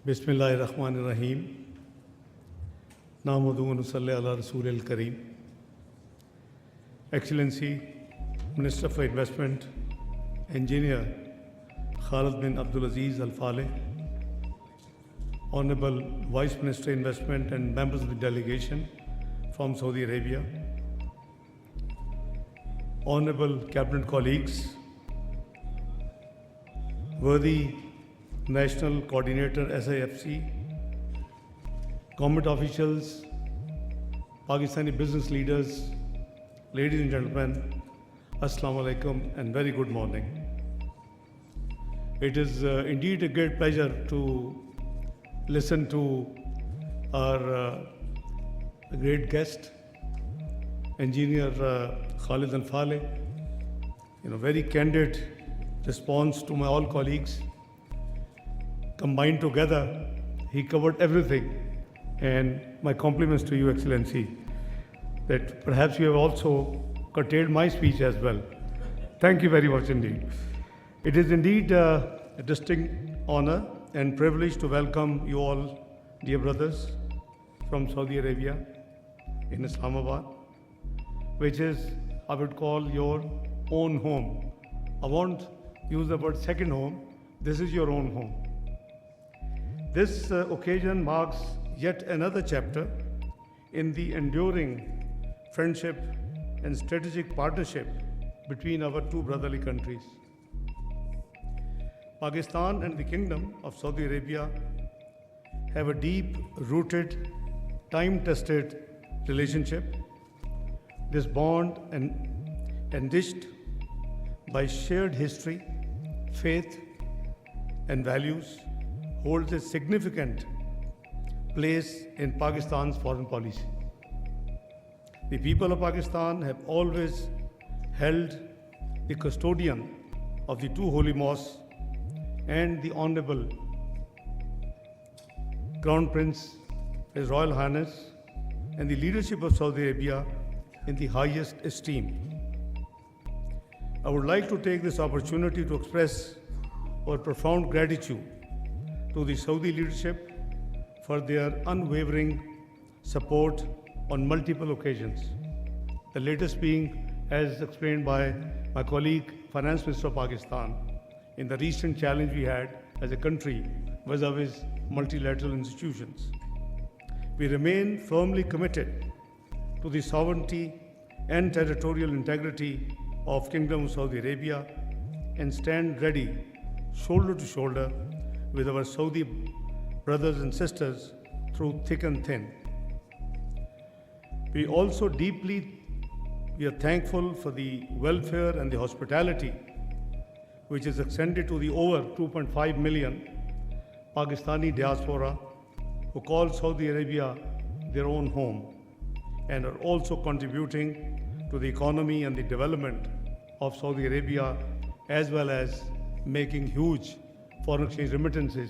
Bismillahirrahmanirrahim. Nahmaduhu wa nusalli ala Rasoolil Kareem. Excellency, Minister for Investment, Engineer Khalid bin Abdul Aziz Al Faleh, Honorable Vice Minister Investment and members of the delegation from Saudi Arabia, Honorable Cabinet colleagues, worthy National Coordinator SIFC, government officials, Pakistani business leaders, ladies and gentlemen, Assalamu alaikum and very good morning. It is indeed a great pleasure to listen to our great guest, Engineer Khalid Al Faleh, very candid response to my all colleagues. Combined together, he covered everything. And my compliments to you, Excellency, that perhaps you have also curtailed my speech as well. Thank you very much indeed. It is indeed a distinct honor and privilege to welcome you all, dear brothers, from Saudi Arabia in Islamabad, which is, I would call, your own home. I won't use the word second home. This is your own home. This occasion marks yet another chapter in the enduring friendship and strategic partnership between our two brotherly countries. Pakistan and the Kingdom of Saudi Arabia have a deep-rooted, time-tested relationship. This bond, enriched by shared history, faith, and values, holds a significant place in Pakistan's foreign policy. The people of Pakistan have always held the custodian of the two holy mosques and the Honorable Crown Prince, His Royal Highness, and the leadership of Saudi Arabia in the highest esteem. I would like to take this opportunity to express our profound gratitude to the Saudi leadership for their unwavering support on multiple occasions. The latest being, as explained by my colleague, Finance Minister of Pakistan, in the recent challenge we had as a country vis-a-vis multilateral institutions. We remain firmly committed to the sovereignty and territorial integrity of Kingdom of Saudi Arabia and stand ready, shoulder to shoulder, with our Saudi brothers and sisters through thick and thin. We are thankful for the welfare and the hospitality which is extended to the over 2.5 million Pakistani diaspora who call Saudi Arabia their own home and are also contributing to the economy and the development of Saudi Arabia, as well as making huge foreign exchange remittances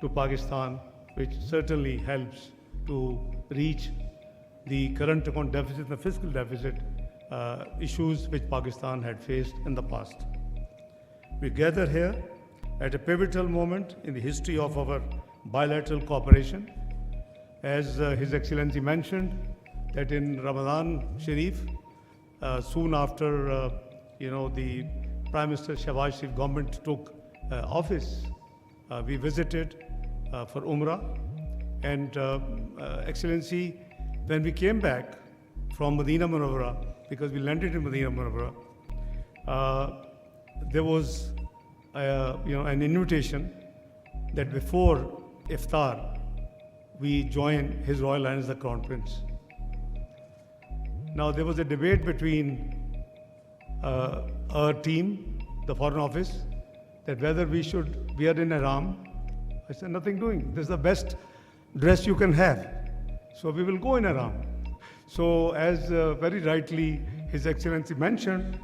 to Pakistan, which certainly helps to reach the current account deficit and the fiscal deficit issues which Pakistan had faced in the past. We gather here at a pivotal moment in the history of our bilateral cooperation. As His Excellency mentioned, that in Ramadan Sharif, soon after the Prime Minister Shahbaz Sharif government took office, we visited for Umrah, and Excellency, when we came back from Medina Munawwara, because we landed in Medina Munawwara, there was an invitation that before Iftar we join His Royal Highness the Crown Prince. Now there was a debate between our team, the Foreign Office, that whether we should wear in ihram. I said, nothing doing. This is the best dress you can have. So we will go in ihram. So as very rightly His Excellency mentioned,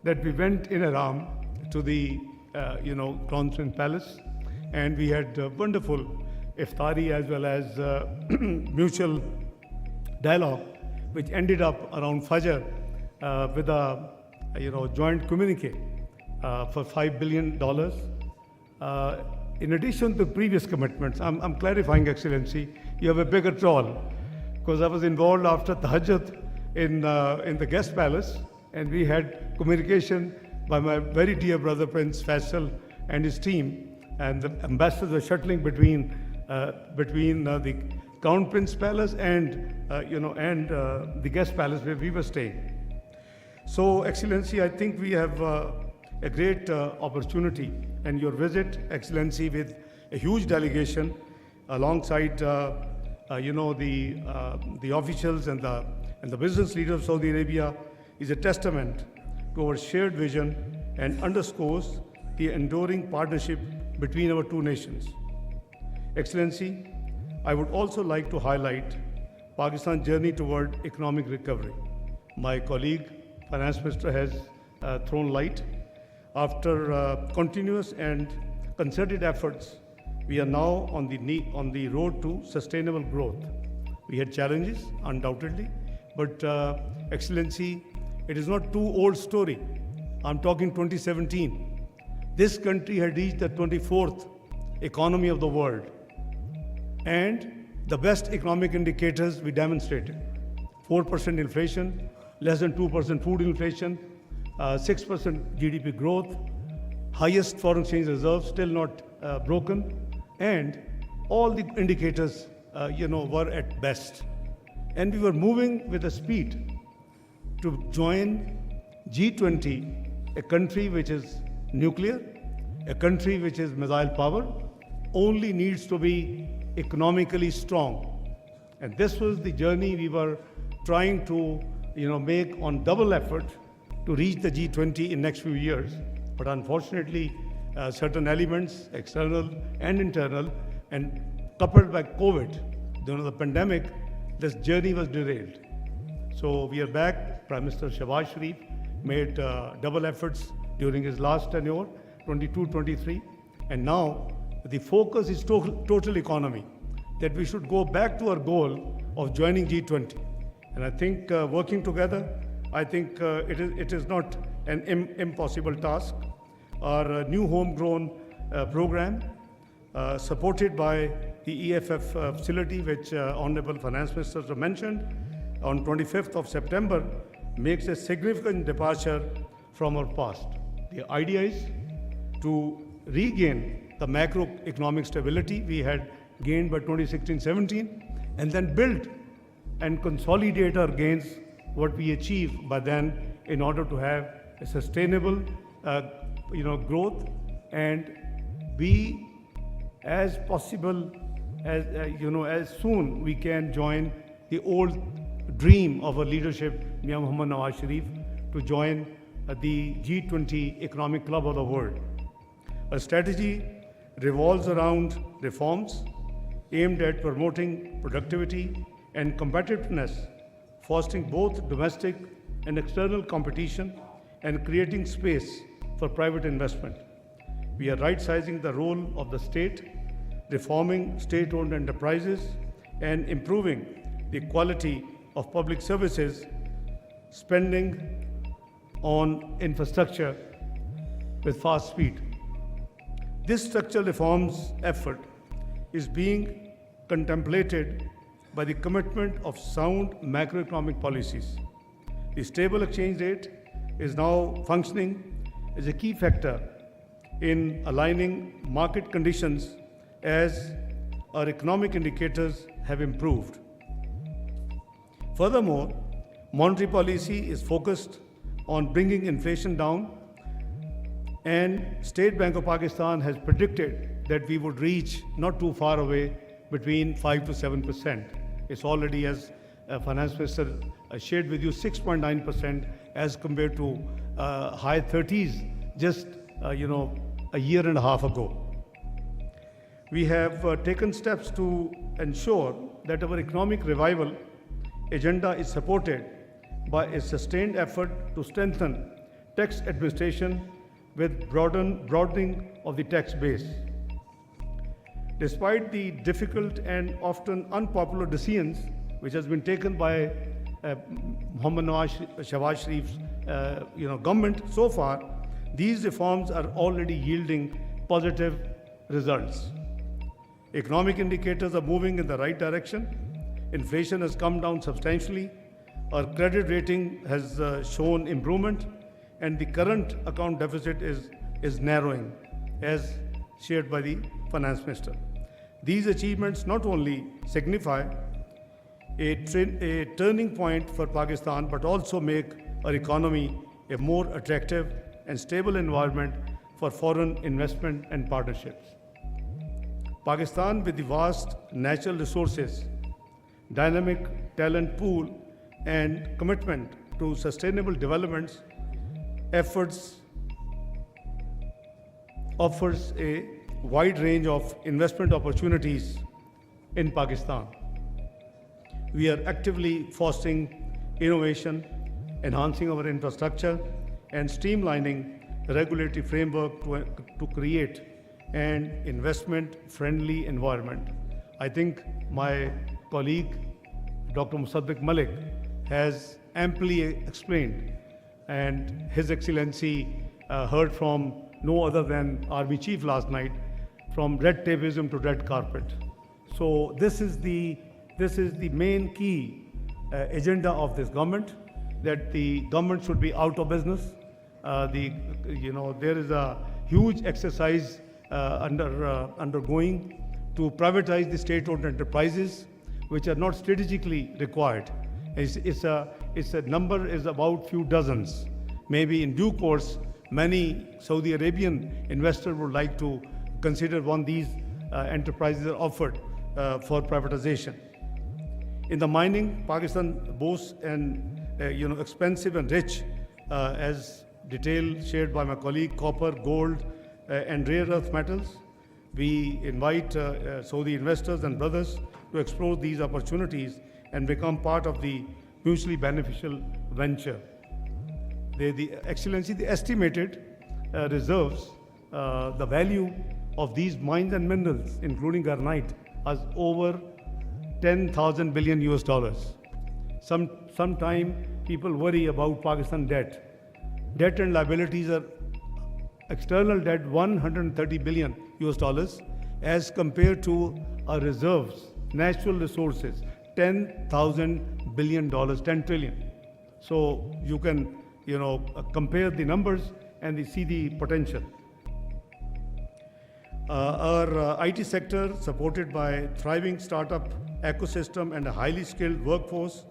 that we went in ihram to the Crown Prince Palace, and we had wonderful iftari as well as mutual dialogue, which ended up around Fajr with a joint communique for $5 billion in addition to previous commitments, I'm clarifying, Excellency, you have a bigger role, because I was involved after Tahajjud in the guest palace, and we had communication by my very dear brother Prince Faisal and his team, and the ambassadors were shuttling between the Crown Prince Palace and the guest palace where we were staying. So, Excellency, I think we have a great opportunity, and your visit, Excellency, with a huge delegation alongside the officials and the business leaders of Saudi Arabia is a testament to our shared vision and underscores the enduring partnership between our two nations. Excellency, I would also like to highlight Pakistan's journey toward economic recovery. My colleague, Finance Minister, has thrown light. After continuous and concerted efforts, we are now on the road to sustainable growth. We had challenges, undoubtedly, but Excellency, it is not too old story. I'm talking 2017. This country had reached the 24th economy of the world, and the best economic indicators we demonstrated. 4% inflation, less than 2% food inflation, 6% GDP growth, highest foreign exchange reserves still not broken, and all the indicators were at best. And we were moving with a speed to join G20, a country which is nuclear, a country which is missile power, only needs to be economically strong. And this was the journey we were trying to make on double effort to reach the G20 in next few years. But unfortunately, certain elements, external and internal, and coupled by COVID, the pandemic, this journey was derailed. So we are back. Prime Minister Shehbaz Sharif made double efforts during his last tenure, 22-23, and now the focus is total economy, that we should go back to our goal of joining G20. And I think working together, I think it is not an impossible task. Our new homegrown program, supported by the EFF facility, which Honorable Finance Minister mentioned, on 25th of September, makes a significant departure from our past. The idea is to regain the macroeconomic stability we had gained by 2016-17, and then build and consolidate our gains, what we achieved by then, in order to have a sustainable growth and be as possible as soon we can join the old dream of our leadership, Mia Muhammad Nawaz Sharif, to join the G20 economic club of the world. Our strategy revolves around reforms aimed at promoting productivity and competitiveness, fostering both domestic and external competition, and creating space for private investment. We are right-sizing the role of the state, reforming state-owned enterprises, and improving the quality of public services, spending on infrastructure with fast speed. This structural reforms effort is being contemplated by the commitment of sound macroeconomic policies. The stable exchange rate is now functioning as a key factor in aligning market conditions as our economic indicators have improved. Furthermore, monetary policy is focused on bringing inflation down, and State Bank of Pakistan has predicted that we would reach not too far away between 5 to 7%. It's already, as Finance Minister shared with you, 6.9% as compared to high 30s just a year and a half ago. We have taken steps to ensure that our economic revival agenda is supported by a sustained effort to strengthen tax administration with broadening of the tax base. Despite the difficult and often unpopular decisions which has been taken by Muhammad Shehbaz Sharif's government so far, these reforms are already yielding positive results. Economic indicators are moving in the right direction. Inflation has come down substantially. Our credit rating has shown improvement, and the current account deficit is narrowing, as shared by the Finance Minister. These achievements not only signify a turning point for Pakistan, but also make our economy a more attractive and stable environment for foreign investment and partnerships. Pakistan, with the vast natural resources, dynamic talent pool, and commitment to sustainable development efforts, offers a wide range of investment opportunities in Pakistan. We are actively fostering innovation, enhancing our infrastructure, and streamlining the regulatory framework to create an investment-friendly environment. I think my colleague, Dr. Musaddiq Malik, has amply explained, and His Excellency heard from no other than Army Chief last night, from red tapeism to red carpet. So this is the main key agenda of this government, that the government should be out of business. There is a huge exercise undergoing to privatize the state-owned enterprises, which are not strategically required. It's a number is about few dozens. Maybe in due course, many Saudi Arabian investors would like to consider one of these enterprises are offered for privatization. In the mining, Pakistan boasts an expensive and rich, as detail shared by my colleague, copper, gold, and rare earth metals. We invite Saudi investors and brothers to explore these opportunities and become part of the mutually beneficial venture. The Excellency, the estimated reserves, the value of these mines and minerals, including garnite, is over 10,000 billion US dollars. Sometime people worry about Pakistan debt. Debt and liabilities are external debt 130 billion US dollars as compared to our reserves, natural resources, 10,000 billion dollars, 10 trillion. So you can compare the numbers and see the potential. Our IT sector, supported by thriving startup ecosystem and a highly skilled workforce,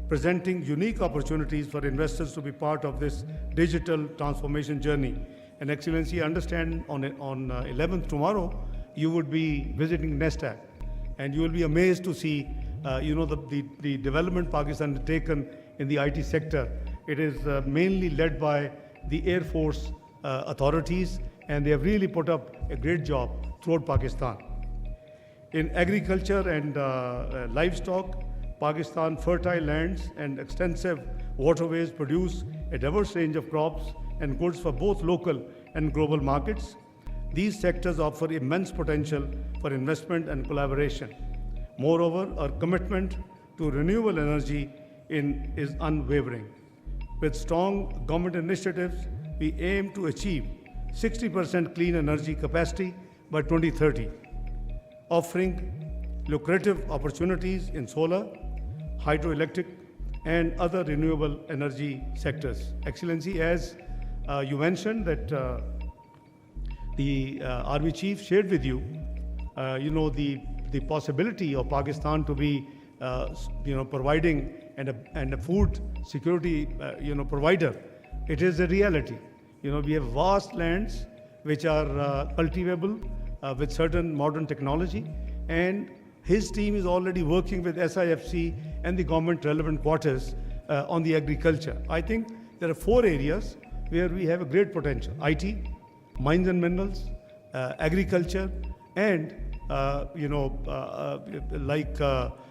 presenting unique opportunities for investors to be part of this digital transformation journey. And Excellency, I understand on 11th tomorrow, you would be visiting Nasdaq, and you will be amazed to see, the development Pakistan has taken in the IT sector. It is mainly led by the Air Force authorities, and they have really put up a great job throughout Pakistan. In agriculture and livestock, Pakistan fertile lands and extensive waterways produce a diverse range of crops and goods for both local and global markets. These sectors offer immense potential for investment and collaboration. Moreover, our commitment to renewable energy is unwavering. With strong government initiatives, we aim to achieve 60% clean energy capacity by 2030, offering lucrative opportunities in solar, hydroelectric, and other renewable energy sectors. Excellency, as you mentioned that the Army Chief shared with you, the possibility of Pakistan to be, providing and a food security, provider. It is a reality. We have vast lands which are cultivable with certain modern technology, and his team is already working with SIFC and the government relevant quarters on the agriculture. I think there are 4 areas where we have a great potential: IT, mines and minerals, agriculture, and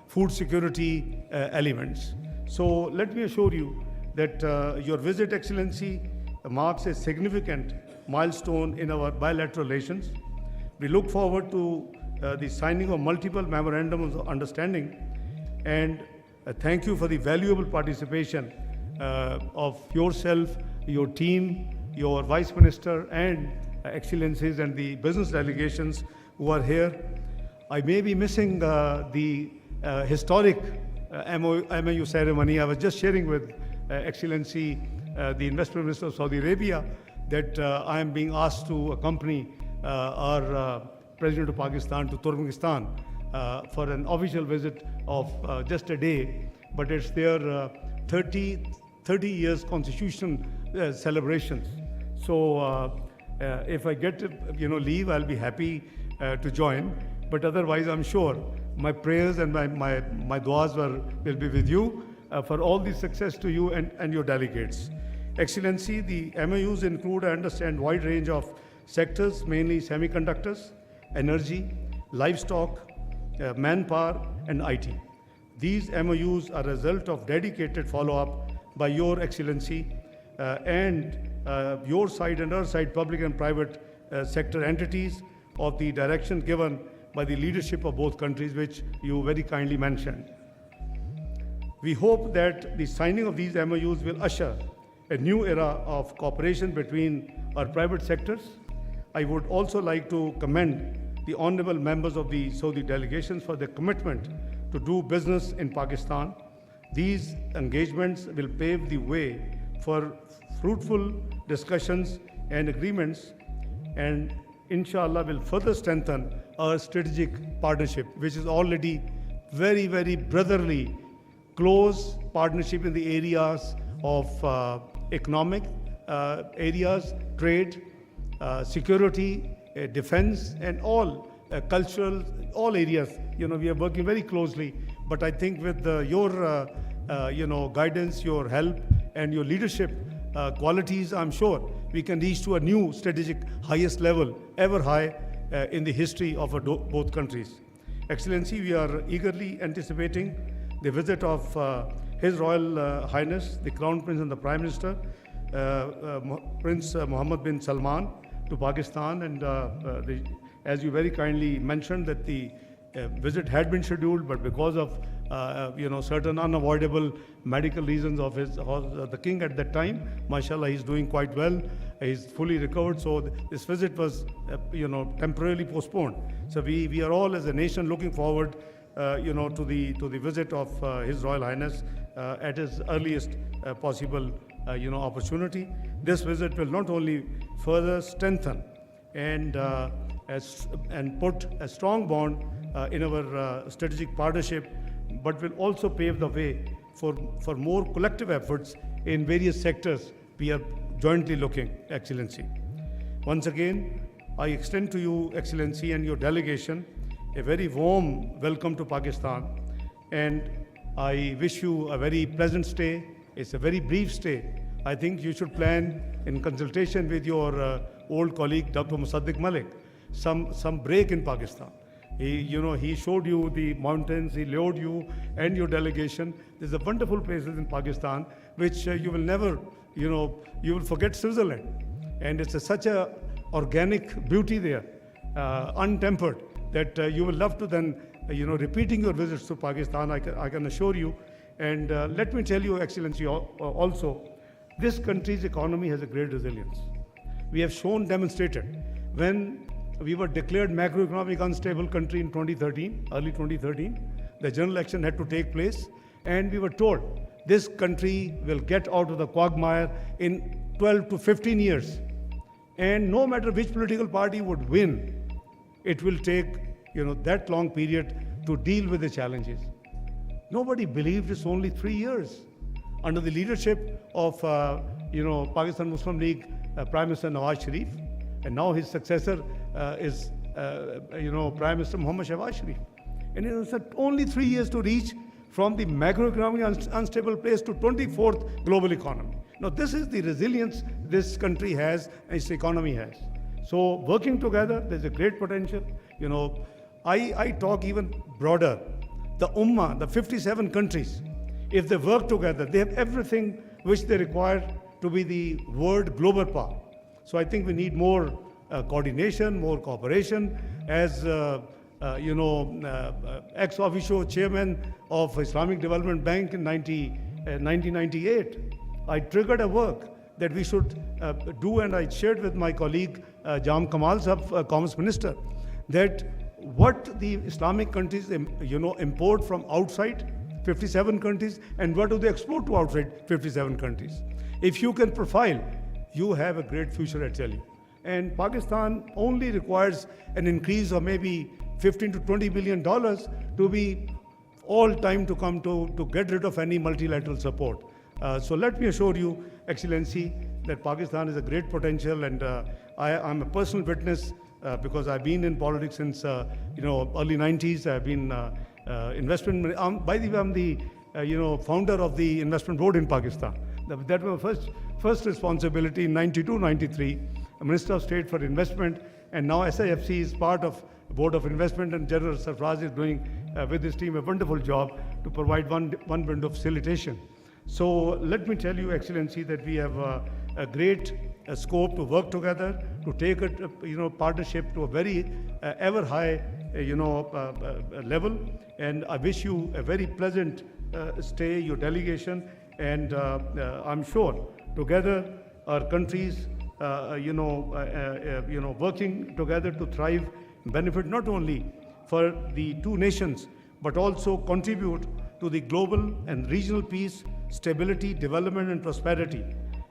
food security elements. So let me assure you that your visit, Excellency, marks a significant milestone in our bilateral relations. We look forward to the signing of multiple memorandums of understanding, and thank you for the valuable participation of yourself, your team, your Vice Minister, and excellencies and the business delegations who are here. I may be missing the historic MOU ceremony. I was just sharing with Excellency, the Investment Minister of Saudi Arabia, that I am being asked to accompany our President of Pakistan to Turkmenistan for an official visit of just a day, but it's their 30 years constitution celebrations. So if I get leave, I'll be happy to join. But otherwise, I'm sure my prayers and my duas will be with you for all the success to you and your delegates. Excellency, the MOUs include, I understand, wide range of sectors, mainly semiconductors, energy, livestock, manpower, and IT. These MOUs are a result of dedicated follow-up by Your Excellency and your side and our side, public and private sector entities, of the direction given by the leadership of both countries, which you very kindly mentioned. We hope that the signing of these MOUs will usher a new era of cooperation between our private sectors. I would also like to commend the honorable members of the Saudi delegations for their commitment to do business in Pakistan. These engagements will pave the way for fruitful discussions and agreements, and inshallah will further strengthen our strategic partnership, which is already very, very brotherly, close partnership in the areas of economic areas, trade, security, defense, and all cultural, all areas. We are working very closely. But I think with your guidance, your help, and your leadership qualities, I'm sure we can reach to a new strategic highest level, ever high in the history of both countries. Excellency, we are eagerly anticipating the visit of His Royal Highness, the Crown Prince and the Prime Minister, Prince Mohammed bin Salman, to Pakistan. And as you very kindly mentioned, that the visit had been scheduled, but because of certain unavoidable medical reasons of the king at that time, mashallah, he's doing quite well. He's fully recovered. So this visit was temporarily postponed. So we are all as a nation looking forward to the visit of His Royal Highness at his earliest possible opportunity. This visit will not only further strengthen and put a strong bond in our strategic partnership, but will also pave the way for more collective efforts in various sectors we are jointly looking, Excellency. Once again, I extend to you, Excellency, and your delegation a very warm welcome to Pakistan, and I wish you a very pleasant stay. It's a very brief stay. I think you should plan, in consultation with your old colleague, Dr. Musaddiq Malik, some break in Pakistan. He showed you the mountains, he lured you and your delegation. There's a wonderful places in Pakistan which you will never, you will forget Switzerland. And it's such a organic beauty there, untempered, that you will love to then, repeating your visits to Pakistan, I can assure you. And let me tell you, Excellency, also, this country's economy has a great resilience. We have demonstrated, when we were declared macroeconomic unstable country in 2013, early 2013, the general election had to take place, and we were told this country will get out of the quagmire in 12 to 15 years. And no matter which political party would win, it will take that long period to deal with the challenges. Nobody believed it's only 3 years. Under the leadership of Pakistan Muslim League Prime Minister Nawaz Sharif, and now his successor is Prime Minister Muhammad Shahbaz Sharif. And it was only 3 years to reach from the macroeconomic unstable place to 24th global economy. Now this is the resilience this country has and its economy has. So working together, there's a great potential. I talk even broader. The Ummah, the 57 countries, if they work together, they have everything which they require to be the world global power. So I think we need more coordination, more cooperation. As ex officio chairman of Islamic Development Bank in 1998, I triggered a work that we should do, and I shared with my colleague Jam Kamal Sahab, Commerce Minister, that what the Islamic countries import from outside 57 countries, and what do they export to outside 57 countries. If you can profile, you have a great future, I tell you. And Pakistan only requires an increase of maybe $15 to $20 billion to be all time to come to get rid of any multilateral support. So let me assure you, Excellency, that Pakistan is a great potential, and I'm a personal witness because I've been in politics since early 90s. I've been investment. By the way, I'm the founder of the investment board in Pakistan. That was my first responsibility in 92, 93. Minister of State for Investment, and now SIFC is part of Board of Investment, and General Sarfraz is doing with his team a wonderful job to provide one window of facilitation. So let me tell you, Excellency, that we have a great scope to work together, to take a partnership to a very ever high level. And I wish you a very pleasant stay, your delegation, and I'm sure together our countries working together to thrive, benefit not only for the two nations, but also contribute to the global and regional peace, stability, development, and prosperity.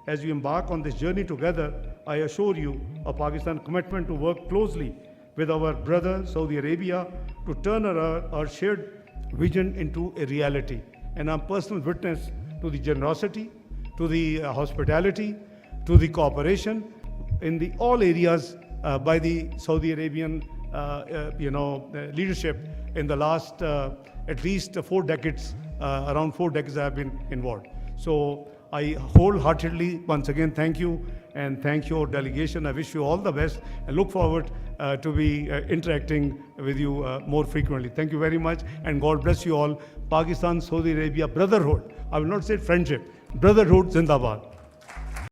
As we embark on this journey together, I assure you of Pakistan's commitment to work closely with our brother Saudi Arabia to turn our shared vision into a reality. And I'm personal witness to the generosity, to the hospitality, to the cooperation in the all areas by the Saudi Arabian leadership in the last at least 4 decades. Around 4 decades I have been involved. So I wholeheartedly once again thank you, and thank your delegation. I wish you all the best and look forward to be interacting with you more frequently. Thank you very much, and God bless you all. Pakistan, Saudi Arabia, brotherhood. I will not say friendship. Brotherhood, Zindabad.